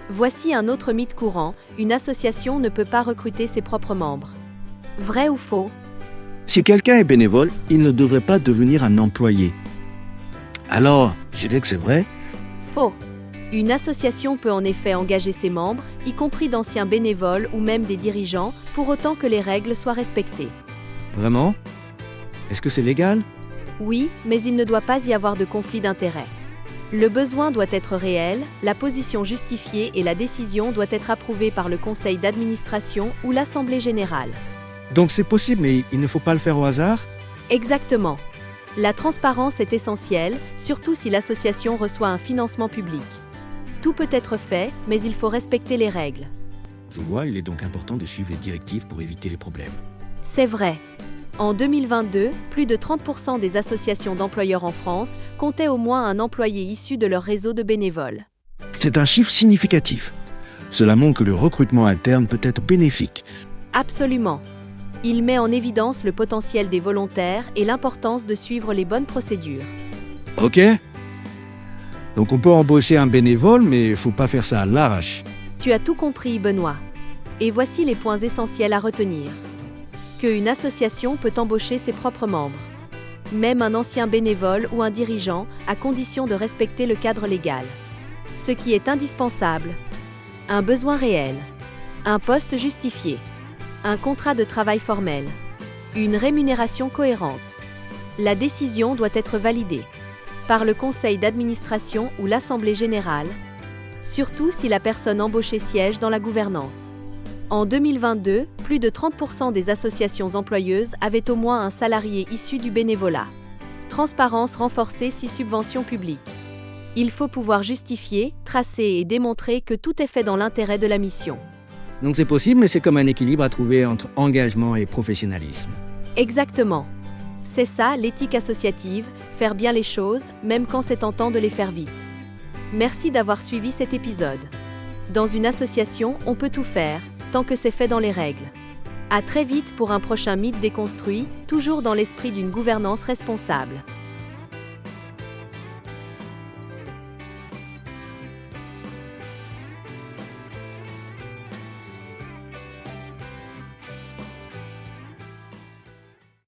Voici un autre mythe courant, une association ne peut pas recruter ses propres membres. Vrai ou faux? Si quelqu'un est bénévole, il ne devrait pas devenir un employé. Alors, je dis que c'est vrai. Faux. Une association peut en effet engager ses membres, y compris d'anciens bénévoles ou même des dirigeants, pour autant que les règles soient respectées. Vraiment? Est-ce que c'est légal? Oui, mais il ne doit pas y avoir de conflit d'intérêts. Le besoin doit être réel, la position justifiée et la décision doit être approuvée par le conseil d'administration ou l'assemblée générale. Donc c'est possible, mais il ne faut pas le faire au hasard? Exactement. La transparence est essentielle, surtout si l'association reçoit un financement public. Tout peut être fait, mais il faut respecter les règles. Je vois, il est donc important de suivre les directives pour éviter les problèmes. C'est vrai. En 2022, plus de 30% des associations d'employeurs en France comptaient au moins un employé issu de leur réseau de bénévoles. C'est un chiffre significatif. Cela montre que le recrutement interne peut être bénéfique. Absolument. Il met en évidence le potentiel des volontaires et l'importance de suivre les bonnes procédures. Ok? Donc on peut embaucher un bénévole, mais il ne faut pas faire ça à l'arrache. Tu as tout compris, Benoît. Et voici les points essentiels à retenir. Qu'une association peut embaucher ses propres membres. Même un ancien bénévole ou un dirigeant, à condition de respecter le cadre légal. Ce qui est indispensable. Un besoin réel. Un poste justifié. Un contrat de travail formel. Une rémunération cohérente. La décision doit être validée par le conseil d'administration ou l'assemblée générale, surtout si la personne embauchée siège dans la gouvernance. En 2022, plus de 30% des associations employeuses avaient au moins un salarié issu du bénévolat. Transparence renforcée si subvention publique. Il faut pouvoir justifier, tracer et démontrer que tout est fait dans l'intérêt de la mission. Donc c'est possible, mais c'est comme un équilibre à trouver entre engagement et professionnalisme. Exactement. C'est ça l'éthique associative, faire bien les choses, même quand c'est tentant de les faire vite. Merci d'avoir suivi cet épisode. Dans une association, on peut tout faire, tant que c'est fait dans les règles. À très vite pour un prochain mythe déconstruit, toujours dans l'esprit d'une gouvernance responsable.